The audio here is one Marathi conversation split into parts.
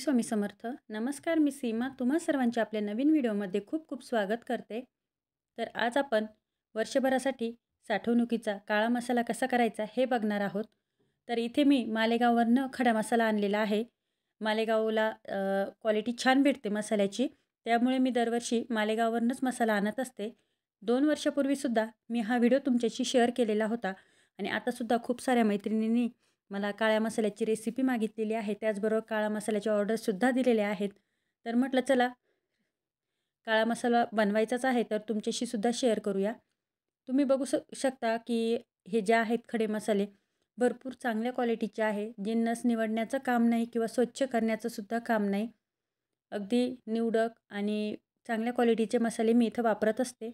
स्वामी समर्थ. नमस्कार, मी सीमा तुम्हा सर्वांचे आपल्या नवीन व्हिडिओमध्ये खूप खूप स्वागत करते. तर आज आपण वर्षभरासाठी साठवणुकीचा काळा मसाला कसा करायचा हे बघणार आहोत. तर इथे मी मालेगाववरनं खडा मसाला आणलेला आहे. मालेगावला क्वालिटी छान भेटते मसाल्याची, त्यामुळे मी दरवर्षी मालेगाववरूनच मसाला आणत असते. 2 वर्षापूर्वीसुद्धा मी हा व्हिडिओ तुमच्याशी शेअर केलेला होता आणि आतासुद्धा खूप साऱ्या मैत्रिणींनी मला काळ्या मसाल्याची रेसिपी मागितलेली आहे. त्याचबरोबर काळा मसाल्याच्या ऑर्डरसुद्धा दिलेल्या आहेत. तर म्हटलं चला काळा मसाला बनवायचाच आहे तर तुमच्याशी सुद्धा शेअर करूया. तुम्ही बघू शकता की हे जे आहेत खडे मसाले भरपूर चांगल्या क्वालिटीचे आहे. जे नस निवडण्याचं काम नाही किंवा स्वच्छ करण्याचं सुद्धा काम नाही. अगदी निवडक आणि चांगल्या क्वालिटीचे मसाले मी इथं वापरत असते.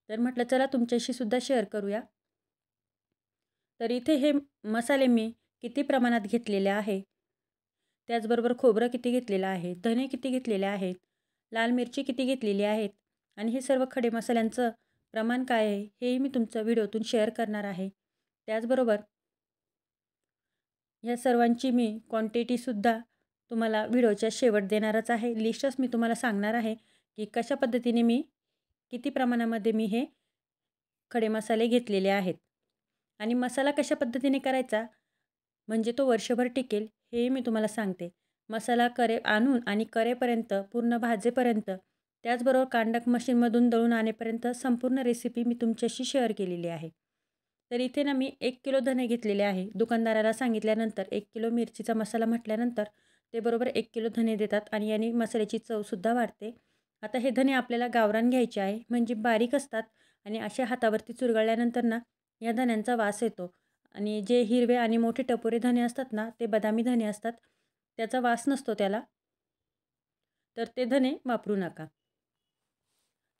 तर म्हटलं चला तुमच्याशी सुद्धा शेअर करूया. तर इथे हे मसाले मी किती प्रमाणात घेतलेले आहे, त्याचबरोबर खोबरं किती घेतलेलं आहे, धने किती घेतलेले आहेत, लाल मिरची किती घेतलेली आहेत आणि हे सर्व खडे मसाल्यांचं प्रमाण काय आहे हेही मी तुमच्या व्हिडिओतून शेअर करणार आहे. त्याचबरोबर ह्या सर्वांची मी क्वांटिटीसुद्धा तुम्हाला व्हिडिओच्या शेवट देणारच आहे. लिस्टच मी तुम्हाला सांगणार आहे की कशा पद्धतीने मी किती प्रमाणामध्ये मी हे खडे मसाले घेतलेले आहेत आणि मसाला कशा पद्धतीने करायचा म्हणजे तो वर्षभर टिकेल हे मी तुम्हाला सांगते. मसाला आणून आणि करेपर्यंत पूर्ण भाजेपर्यंत त्याचबरोबर कांडक मशीनमधून दळून आणेपर्यंत संपूर्ण रेसिपी मी तुमच्याशी शेअर केलेली आहे. तर इथे ना मी 1 किलो धने घेतलेले आहे. दुकानदाराला सांगितल्यानंतर 1 किलो मिरचीचा मसाला म्हटल्यानंतर ते बरोबर 1 किलो धने देतात आणि याने मसाल्याची चवसुद्धा वाढते. आता हे धने आपल्याला गावरान घ्यायचे आहे म्हणजे बारीक असतात आणि अशा हातावरती चुरगळल्यानंतर ना या धन्यांचा वास येतो आणि जे हिरवे आणि मोठे टपोरे धने असतात ना ते बदामी धने असतात, त्याचा वास नसतो त्याला. तर ते धने वापरू नका.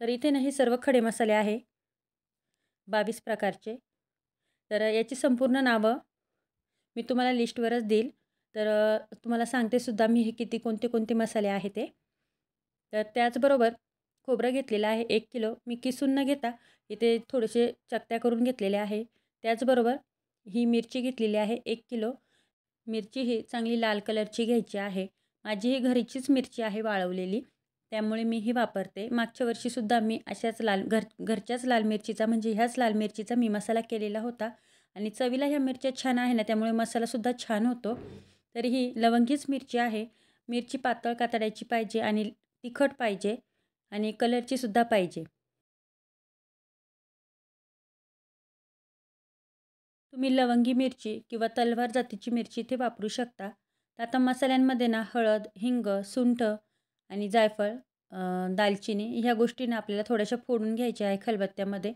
तर इथे ना हे सर्व खडे मसाले आहे 22 प्रकारचे. तर याची संपूर्ण नावं मी तुम्हाला लिस्टवरच देईल. तर तुम्हाला सांगते सुद्धा मी हे किती कोणते कोणते मसाले आहे ते. तर त्याचबरोबर खोबरं घेतलेलं आहे 1 किलो. मी किसून न घेता इथे थोडेसे चकत्या करून घेतलेले आहे. त्याचबरोबर ही मिरची घेतलेली आहे 1 किलो. मिरची ही चांगली लाल कलरची घ्यायची आहे. माझी ही घरचीच मिरची आहे वाळवलेली, त्यामुळे मी ही वापरते. मागच्या वर्षीसुद्धा मी अशाच घरच्याच लाल मिरचीचा म्हणजे ह्याच लाल मिरचीचा मी मसाला केलेला होता आणि चवीला ह्या मिरच्या छान आहे ना त्यामुळे मसालासुद्धा छान होतो. तर ही लवंगीच मिरची आहे. मिरची पातळ कातडायची पाहिजे आणि तिखट पाहिजे आणि कलरची सुद्धा पाहिजे. तुम्ही लवंगी मिरची किंवा तलवार जातीची मिरची इथे वापरू शकता. तर आता मसाल्यांमध्ये ना हळद, हिंग, सुंठ आणि जायफळ, दालचिनी ह्या गोष्टींना आपल्याला थोड्याशा फोडून घ्यायच्या आहे खलबत्त्यामध्ये.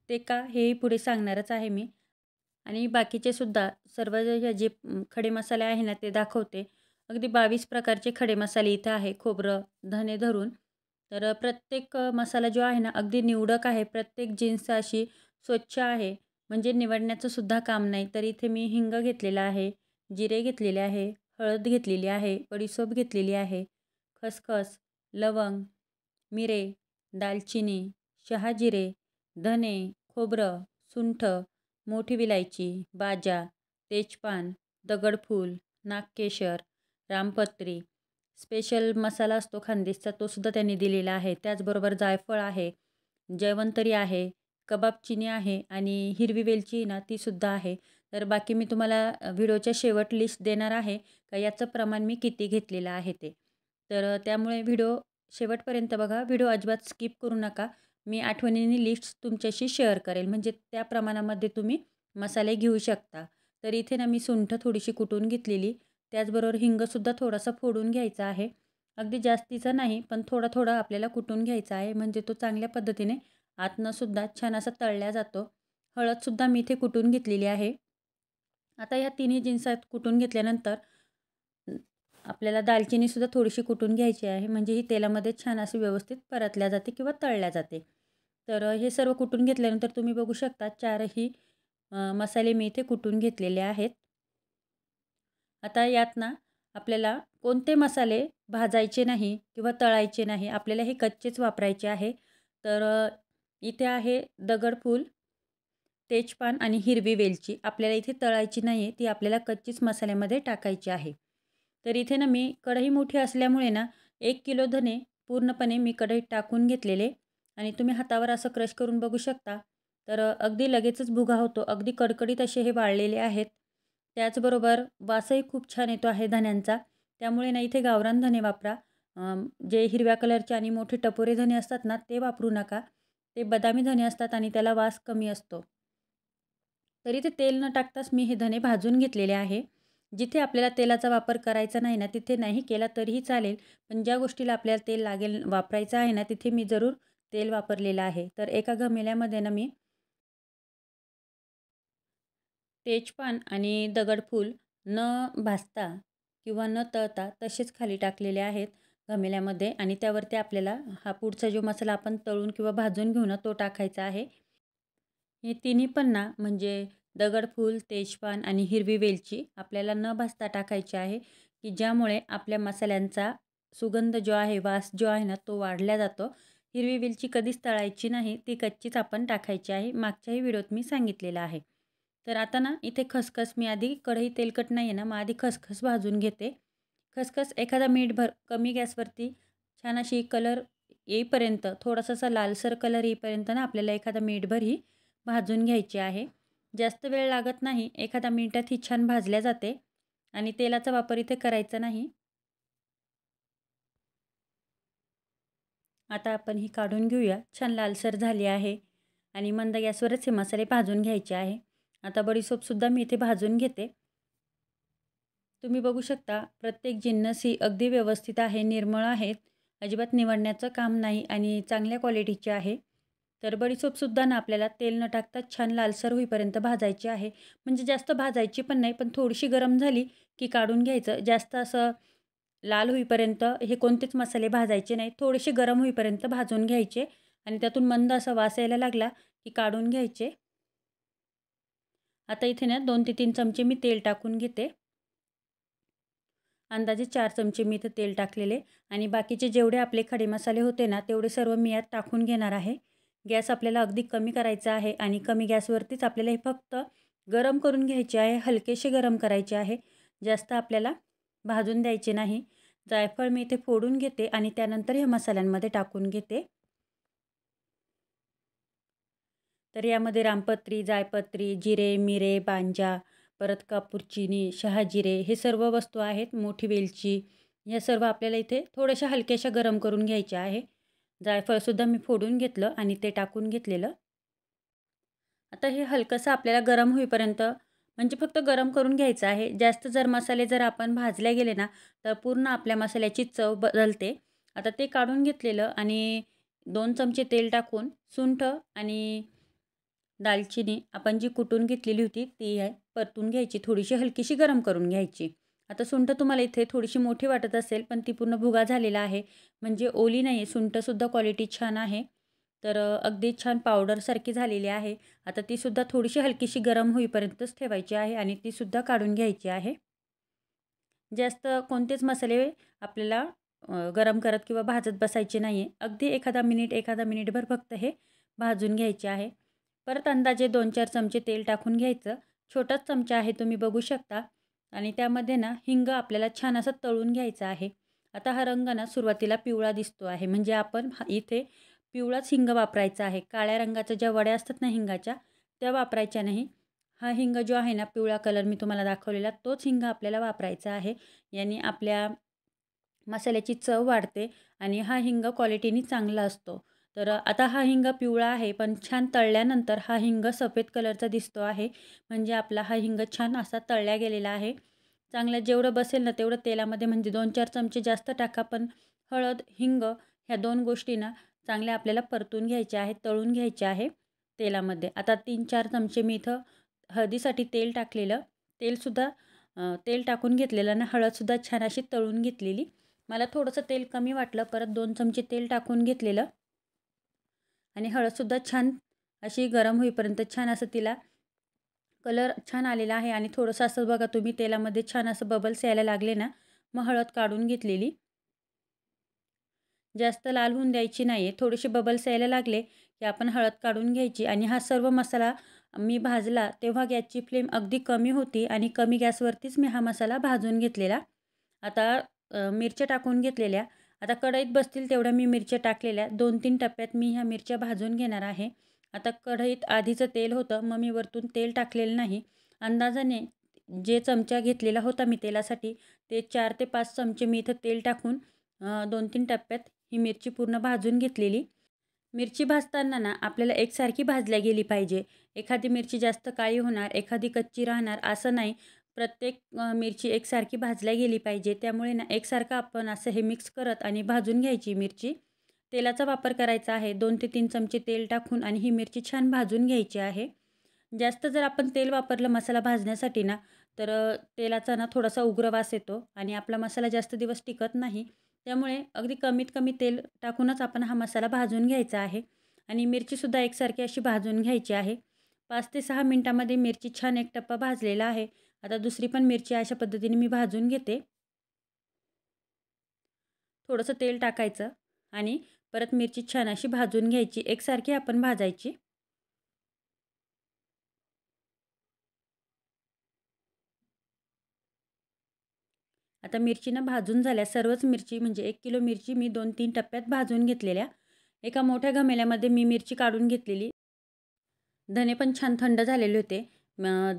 ते का हेही पुढे सांगणारच आहे मी. आणि बाकीचे सुद्धा सर्व जे खडे मसाले आहे ना ते दाखवते. अगदी 22 प्रकारचे खडे मसाले इथं आहे खोबरं, धने धरून. तर प्रत्येक मसाला जो आहे ना अगदी निवडक आहे. प्रत्येक जिन्स अशी स्वच्छ आहे. म्हणजे निवडण्याचं सुद्धा काम नाही. तर इथे मी हिंग घेतलेला आहे, जिरे घेतलेले आहे, हळद घेतलेली आहे, बडीशोप घेतलेली आहे, खसखस, लवंग, मिरे, दालचिनी, शहाजिरे, धने, खोबरं, सुंठ, मोठी विलायची, बाजा, तेजपान, दगडफूल, नागकेशर, रामपत्री, स्पेशल मसाला असतो खानदेशचा तो सुद्धा त्यांनी दिलेला आहे. त्याचबरोबर जायफळ आहे, जयवंतरी आहे, कबाब चिनी आहे आणि हिरवी वेलची ना तीसुद्धा आहे. तर बाकी मी तुम्हाला व्हिडिओच्या शेवट लिस्ट देणार आहे का याचं प्रमाण मी किती घेतलेलं आहे ते. तर त्यामुळे व्हिडिओ शेवटपर्यंत बघा. व्हिडिओ अजिबात स्किप करू नका. मी आठवणीने लिस्ट तुमच्याशी शेअर करेल म्हणजे त्या प्रमाणामध्ये तुम्ही मसाले घेऊ शकता. तर इथे ना मी सुंठ थोडीशी कुटून घेतलेली, त्याचबरोबर हिंगसुद्धा थोडासा फोडून घ्यायचा आहे. अगदी जास्तीचा नाही पण थोडा थोडा आपल्याला कुटून घ्यायचा आहे म्हणजे तो चांगल्या पद्धतीने आतनंसुद्धा छान असा तळला जातो. हळदसुद्धा मी इथे कुटून घेतलेली आहे. आता ह्या तिन्ही जिन्सात कुटून घेतल्यानंतर आपल्याला दालचिनीसुद्धा थोडीशी कुटून घ्यायची आहे म्हणजे ही तेलामध्ये छान अशी व्यवस्थित परतल्या जाते किंवा तळल्या जाते. तर हे सर्व कुटून घेतल्यानंतर तुम्ही बघू शकता 4ही मसाले मी इथे कुटून घेतलेले आहेत. आता यात ना आपल्याला कोणते मसाले भाजायचे नाही किंवा तळायचे नाही, आपल्याला हे कच्चेच वापरायचे आहे. तर इथे आहे दगडफूल, तेजपान आणि हिरवी वेलची. आपल्याला इथे तळायची नाही आहे, ती आपल्याला कच्चीच मसाल्यामध्ये टाकायची आहे. तर इथे ना मी कढई मोठी असल्यामुळे ना 1 किलो धने पूर्णपणे मी कढईत टाकून घेतलेले आणि तुम्ही हातावर असं क्रश करून बघू शकता. तर अगदी लगेचच भुगा होतो. अगदी कडकडीत असे हे वाळलेले आहेत. त्याचबरोबर वासही खूप छान येतो आहे धन्यांचा. त्यामुळे ना इथे गावरान धने वापरा. जे हिरव्या कलरचे आणि मोठे टपोरे धने असतात ना ते वापरू नका. ते बदामी धने असतात आणि त्याला वास कमी असतो. तरी ते तेल न टाकताच मी हे धने भाजून घेतलेले आहे. जिथे आपल्याला तेलाचा वापर करायचा नाही ना, तिथे नाही केला तरीही चालेल. पण ज्या गोष्टीला आपल्याला तेल लागेल वापरायचं आहे ना, तिथे मी जरूर तेल वापरलेलं आहे. तर एका घमेल्यामध्ये ना मी तेजपान आणि दगडफूल न भाजता किंवा न तळता तसेच खाली टाकलेले आहेत घमेल्यामध्ये आणि त्यावरती आपल्याला हा पुढचा जो मसाला आपण तळून किंवा भाजून घेऊ ना, तो टाकायचा आहे. हे तिन्ही पण ना म्हणजे दगडफूल, तेजपान आणि हिरवी वेलची आपल्याला न भाजता टाकायची आहे, की ज्यामुळे आपल्या मसाल्यांचा सुगंध जो आहे, वास जो आहे ना, तो वाढला जातो. हिरवी वेलची कधीच तळायची नाही, ती कच्चीच आपण टाकायची आहे. मागच्याही व्हिडिओत मी सांगितलेलं आहे. तर आता ना इथे खसखस मी आधी कढई तेलकट नाही आहे ना, मग आधी खसखस भाजून घेते. खसखस एखादा मिनिटभर कमी गॅसवरती छान अशी कलर येईपर्यंत, थोडासा असा लालसर कलर येईपर्यंत ना आपल्याला एखादा मिनिटभर ही भाजून घ्यायची आहे. जास्त वेळ लागत नाही. एखाद्या मिनिटात ही छान भाजल्या जाते आणि तेलाचा वापर इथे करायचा नाही. आता आपण ही काढून घेऊया. छान लालसर झाली आहे आणि मंद गॅसवरच हे मसाले भाजून घ्यायचे आहे. आता बडीशोपसुद्धा मी इथे भाजून घेते. तुम्ही बघू शकता प्रत्येक जिन्नस ही अगदी व्यवस्थित आहे, निर्मळ आहेत. अजिबात निवडण्याचं काम नाही आणि चांगल्या क्वालिटीची आहे. तर बडीशोपसुद्धा ना आपल्याला तेल न टाकता छान लालसर होईपर्यंत भाजायची आहे. म्हणजे जास्त भाजायची पण नाही, पण थोडीशी गरम झाली की काढून घ्यायचं. जास्त असं लाल होईपर्यंत हे कोणतेच मसाले भाजायचे नाही. थोडेसे गरम होईपर्यंत भाजून घ्यायचे आणि त्यातून मंद असा वास यायला लागला की काढून घ्यायचे. आता इथे ना 2 ते 3 चमचे मी तेल टाकून घेते. अंदाजे 4 चमचे मी इथं तेल टाकलेले आणि बाकीचे जेवढे आपले खडे मसाले होते ना, तेवढे सर्व मी यात टाकून घेणार आहे. गॅस आपल्याला अगदी कमी करायचा आहे आणि कमी गॅसवरतीच आपल्याला हे फक्त गरम करून घ्यायचे आहे. हलकेसे गरम करायचे आहे. जास्त आपल्याला भाजून द्यायचे नाही. जायफळ मी इथे फोडून घेते आणि त्यानंतर ह्या मसाल्यांमध्ये टाकून घेते. तर यामध्ये रामपत्री, जायपत्री, जिरे, मिरे, बांजा, परत कापूरचिनी, शहाजिरे हे सर्व वस्तू आहेत. मोठी वेलची ह्या सर्व आपल्याला इथे थोड्याशा हलक्याशा गरम करून घ्यायच्या आहे. जायफळसुद्धा मी फोडून घेतलं आणि ते टाकून घेतलेलं. आता हे हलकंसं आपल्याला गरम होईपर्यंत म्हणजे फक्त गरम करून घ्यायचं आहे. जास्त जर मसाले जर आपण भाजले गेले ना, तर पूर्ण आपल्या मसाल्याची चव बदलते. आता ते काढून घेतलेलं आणि 2 चमचे तेल टाकून सुंठ आणि दालचिनी आपण जी कुटून घेतलेली होती ती आहे परतून घ्यायची. थोडीशी हलकीशी गरम करून घ्यायची. आता सुंठ तुम्हाला इथे थोडीशी मोठी वाटत असेल, पण ती पूर्ण भुगा झालेला आहे. म्हणजे ओली नाही आहे. सुंठसुद्धा क्वालिटी छान आहे. तर अगदी छान पावडरसारखी झालेली आहे. आता तीसुद्धा थोडीशी हलकीशी गरम होईपर्यंतच ठेवायची आहे आणि तीसुद्धा काढून घ्यायची आहे. जास्त कोणतेच मसाले आपल्याला गरम करत किंवा भाजत बसायचे नाही आहे. अगदी एखादा मिनिटभर फक्त हे भाजून घ्यायचे आहे. परत अंदाजे 2-4 चमचे तेल टाकून घ्यायचं. छोटाच चमचा आहे तुम्ही बघू शकता आणि त्यामध्ये ना हिंग आपल्याला छान असं तळून घ्यायचा आहे. आता हा रंग ना सुरुवातीला पिवळा दिसतो आहे म्हणजे आपण इथे पिवळाच हिंग वापरायचा आहे. काळ्या रंगाच्या ज्या वड्या असतात ना हिंगाच्या त्या वापरायच्या नाही. हा हिंग जो आहे ना पिवळा कलर मी तुम्हाला दाखवलेला तोच हिंग आपल्याला वापरायचा आहे. याने आपल्या मसाल्याची चव वाढते आणि हा हिंग क्वालिटीने चांगला असतो. तर आता हा हिंग पिवळा आहे, पण छान तळल्यानंतर हा हिंग सफेद कलरचा दिसतो आहे. म्हणजे आपला हा हिंग छान असा तळला गेलेला आहे. चांगलं जेवढं बसेल ना तेवढं तेलामध्ये म्हणजे 2-4 चमचे जास्त टाका, पण हळद, हिंग ह्या 2 गोष्टी ना चांगल्या आपल्याला परतून घ्यायच्या आहेत, तळून घ्यायच्या आहे तेलामध्ये. आता 3-4 चमचे मी इथं हळदीसाठी तेल टाकलेलं. तेलसुद्धा तेल टाकून घेतलेलं आणि हळदसुद्धा छान अशी तळून घेतलेली. मला थोडंसं तेल कमी वाटलं. परत 2 चमचे तेल टाकून घेतलेलं आणि हळदसुद्धा छान अशी गरम होईपर्यंत छान असं तिला कलर छान आलेला आहे आणि थोडंसं असं बघा तुम्ही तेलामध्ये छान असं बबल्स यायला लागले ना, मग हळद काढून घेतलेली. जास्त लाल होऊन द्यायची नाही आहे. थोडेसे बबल्स यायला लागले की आपण हळद काढून घ्यायची आणि हा सर्व मसाला मी भाजला तेव्हा गॅसची फ्लेम अगदी कमी होती आणि कमी गॅसवरतीच मी हा मसाला भाजून घेतलेला. आता मिरच्या टाकून घेतलेल्या, आता कढईत बसतील तेवढ्या मी मिरच्या टाकलेल्या 2-3 टप्प्यात मी ह्या मिरच्या भाजून घेणार आहे. आता कढईत आधीचं तेल होतं, मग मी वरतून तेल टाकलेलं नाही. अंदाजाने जे चमचा घेतलेला होता मी तेलासाठी, ते 4 ते 5 चमचे मी इथं तेल टाकून 2-3 टप्प्यात ही मिरची पूर्ण भाजून घेतलेली. मिरची भाजताना ना आपल्याला एकसारखी भाजल्या गेली पाहिजे. एखादी मिरची जास्त काळी होणार, एखादी कच्ची राहणार असं नाही. प्रत्येक मिरची एकसारखी भाजल्या गेली पाहिजे. त्यामुळे ना एकसारखं आपण असं हे मिक्स करत आणि भाजून घ्यायची मिरची. तेलाचा वापर करायचा आहे. 2 ते 3 चमचे तेल टाकून आणि ही मिरची छान भाजून घ्यायची आहे. जास्त जर आपण तेल वापरलं मसाला भाजण्यासाठी ना, तर तेलाचा ना थोडासा उग्र वास येतो आणि आपला मसाला जास्त दिवस टिकत नाही. त्यामुळे अगदी कमीत कमी तेल टाकूनच आपण हा मसाला भाजून घ्यायचा आहे आणि मिरचीसुद्धा एकसारखी अशी भाजून घ्यायची आहे. 5 ते 6 मिनिटांमध्ये मिरची छान एक टप्पा भाजलेला आहे. आता दुसरी पण मिरची अशा पद्धतीने मी भाजून घेते. थोडंसं तेल टाकायचं आणि परत मिरची छान अशी भाजून घ्यायची. एकसारखी आपण भाजायची. आता मिरची ना भाजून झाल्या. सर्वच मिरची म्हणजे 1 किलो मिरची मी 2-3 टप्प्यात भाजून घेतलेल्या. एका मोठ्या घमेल्यामध्ये मी मिरची काढून घेतलेली. धने पण छान थंड झालेले होते.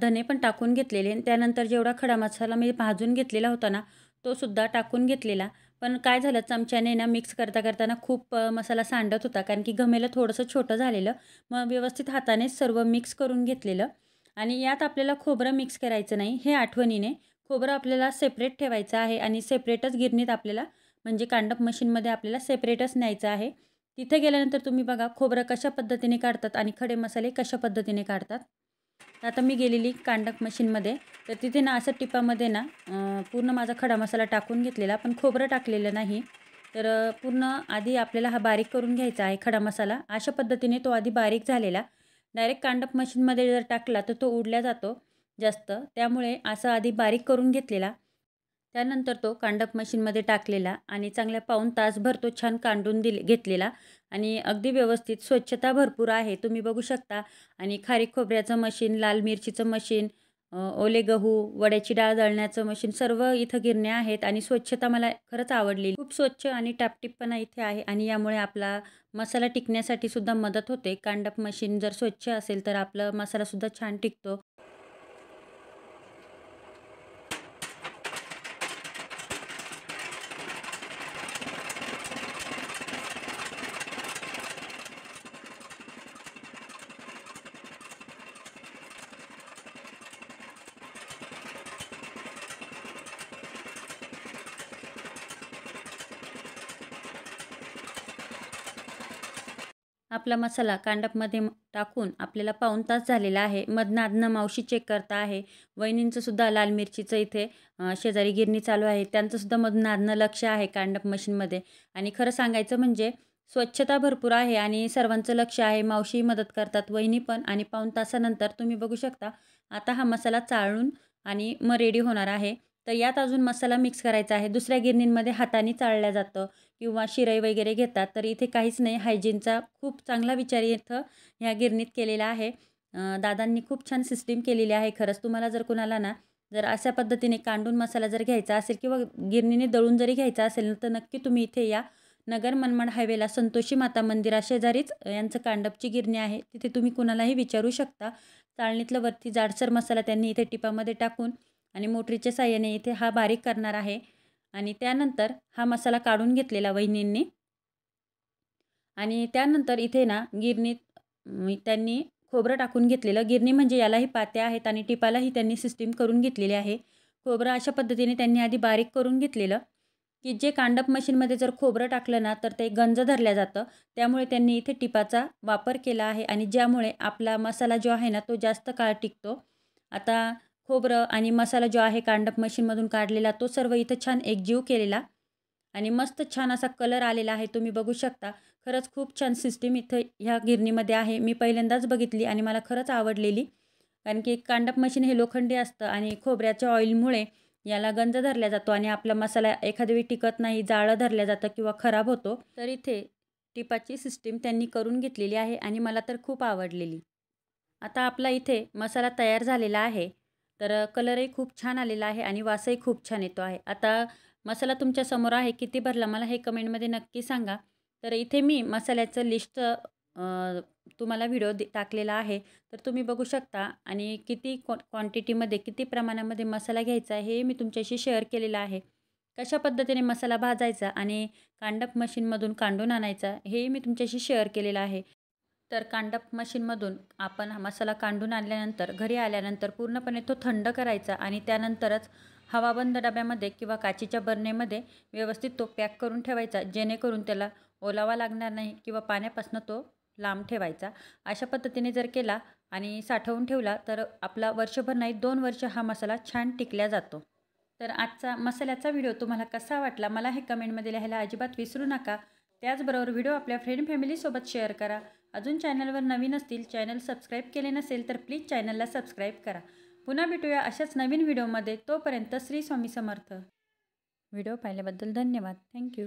धने पण टाकून घेतलेले आणि त्यानंतर जेवढा खडा मसाला मी भाजून घेतलेला होता ना, तो सुद्धा टाकून घेतलेला. पण काय झालं चमच्याने ना मिक्स करताना खूप मसाला सांडत होता, कारण की घमेलं थोडंसं छोटं झालेलं. मग व्यवस्थित हातानेच सर्व मिक्स करून घेतलेलं आणि यात आपल्याला खोबरं मिक्स करायचं नाही, हे आठवणीने. खोबरं आपल्याला सेपरेट ठेवायचं आहे आणि सेपरेटच गिरणीत आपल्याला म्हणजे कांडप मशीनमध्ये आपल्याला सेपरेटच न्यायचं आहे. तिथे गेल्यानंतर तुम्ही बघा खोबरं कशा पद्धतीने काढतात आणि खडे मसाले कशा पद्धतीने काढतात. तर आता मी गेलेली कांडप मशीनमध्ये, तर तिथे ना असं टिपामध्ये ना पूर्ण माझा खडा मसाला टाकून घेतलेला, पण खोबरं टाकलेलं नाही. तर पूर्ण आधी आपल्याला हा बारीक करून घ्यायचा आहे खडा मसाला. अशा पद्धतीने तो आधी बारीक झालेला डायरेक्ट कांडप मशीनमध्ये जर टाकला तर तो उडल्या जातो जास्त. त्यामुळे असं आधी बारीक करून घेतलेला. त्यानंतर तो कांडप मशीनमध्ये टाकलेला आणि चांगल्या पाऊण तासभर तो छान कांडून घेतलेला आणि अगदी व्यवस्थित स्वच्छता भरपूर आहे तुम्ही बघू शकता. आणि खारीक खोबऱ्याचं मशीन, लाल मिरचीचं मशीन, ओले गहू, वड्याची डाळ दळण्याचं मशीन, सर्व इथं गिरण्या आहेत आणि स्वच्छता मला खरंच आवडली. खूप स्वच्छ आणि टापटीपपणा इथे आहे आणि यामुळे आपला मसाला टिकण्यासाठी सुद्धा मदत होते. कांडप मशीन जर स्वच्छ असेल तर आपला मसालासुद्धा छान टिकतो. आपला मसाला कांडपमध्ये टाकून आपल्याला पाऊण तास झालेला आहे. मधनं अधनं मावशी चेक करता आहे. वहिनींचं सुद्धा लाल मिरचीचं इथे शेजारी गिरणी चालू आहे. त्यांचंसुद्धा मधनं अधनं लक्ष आहे कांडप मशीनमध्ये. आणि खरं सांगायचं म्हणजे स्वच्छता भरपूर आहे आणि सर्वांचं लक्ष आहे. मावशीही मदत करतात, वहिनी पण. आणि पाऊण तासानंतर तुम्ही बघू शकता आता हा मसाला चाळून आणि मग रेडी होणार आहे. तर यात अजून मसाला मिक्स करायचा आहे. दुसऱ्या गिरणींमध्ये हाताने चाळल्या जातं किंवा शिराई वगैरे घेतात, तर इथे काहीच नाही. हायजीनचा खूप चांगला विचार इथं ह्या गिरणीत केलेला आहे. दादांनी खूप छान सिस्टीम केलेली आहे. खरंच तुम्हाला जर कोणाला ना जर अशा पद्धतीने कांडून मसाला जर घ्यायचा असेल किंवा गिरणीने दळून जरी घ्यायचा असेल तर नक्की तुम्ही इथे या. नगर मनमाड हायवेला संतोषी माता मंदिराशेजारीच यांचं कांडपची गिरणी आहे. तिथे तुम्ही कुणालाही विचारू शकता. चाळणीतलं वरती जाडसर मसाला त्यांनी इथे टिपामध्ये टाकून आणि मोटरीच्या साहाय्याने इथे हा बारीक करणार आहे. आणि त्यानंतर हा मसाला काढून घेतलेला वहिनींनी आणि त्यानंतर इथे ना गिरणीत त्यांनी खोबरं टाकून घेतलेलं. गिरणी म्हणजे यालाही पात्या आहेत आणि टिपालाही त्यांनी सिस्टीम करून घेतलेली आहे. खोबरं अशा पद्धतीने त्यांनी आधी बारीक करून घेतलेलं, की जे कांडप मशीनमध्ये जर खोबरं टाकलं ना तर ते गंज धरल्या जातं. त्यामुळे त्यांनी इथे टिपाचा वापर केला आहे आणि ज्यामुळे आपला मसाला जो आहे ना तो जास्त काळ टिकतो. आता खोबरं आणि मसाला जो आहे कांडप मशीनमधून काढलेला तो सर्व इथं छान एकजीव केलेला आणि मस्त छान असा कलर आलेला आहे. तुम्ही बघू शकता. खरंच खूप छान सिस्टीम इथं ह्या गिरणीमध्ये आहे. मी पहिल्यांदाच बघितली आणि मला खरंच आवडलेली. कारण की कांडप मशीन हे लोखंडी असतं आणि खोबऱ्याच्या ऑइलमुळे याला गंज धरला जातो आणि आपला मसाला एखाद्या वेळी टिकत नाही, जाळं धरलं जातं किंवा खराब होतो. तर इथे टिपाची सिस्टीम त्यांनी करून घेतलेली आहे आणि मला तर खूप आवडलेली. आता आपला इथे मसाला तयार झालेला आहे. तर कलरही खूप छान आलेला आहे आणि वासही खूप छान येतो आहे. आता मसाला तुमच्यासमोर आहे, किती भरला मला हे कमेंटमध्ये नक्की सांगा. तर इथे मी मसाल्याचं लिस्ट तुम्हाला व्हिडिओ टाकलेला आहे. तर तुम्ही बघू शकता आणि किती क्वांटिटीमध्ये किती प्रमाणामध्ये मसाला घ्यायचा हे मी तुमच्याशी शेअर केलेलं आहे. कशा पद्धतीने मसाला भाजायचा आणि कांडप मशीनमधून काढून आणायचा हे मी तुमच्याशी शेअर केलेलं आहे. तर कांडप मशीनमधून आपण हा मसाला काढून आणल्यानंतर घरी आल्यानंतर पूर्णपणे तो थंड करायचा आणि त्यानंतरच हवाबंद डब्यामध्ये किंवा काचेच्या बरणीमध्ये व्यवस्थित तो पॅक करून ठेवायचा, जेणेकरून त्याला ओलावा लागणार नाही किंवा पाण्यापासून तो लांब ठेवायचा. अशा पद्धतीने जर केला आणि साठवून ठेवला तर आपला वर्षभर नाही 2 वर्ष हा मसाला छान टिकला जातो. तर आजचा मसाल्याचा व्हिडिओ तुम्हाला कसा वाटला मला हे कमेंटमध्ये लिहायला अजिबात विसरू नका. त्याचबरोबर व्हिडिओ आपल्या फ्रेंड फॅमिलीसोबत शेअर करा. अजून चॅनलवर नवीन असतील, चॅनल सबस्क्राईब केले नसेल तर प्लीज चॅनलला सबस्क्राईब करा. पुन्हा भेटूया अशाच नवीन व्हिडिओमध्ये. तोपर्यंत श्री स्वामी समर्थ. व्हिडिओ पाहिल्याबद्दल धन्यवाद. थँक्यू.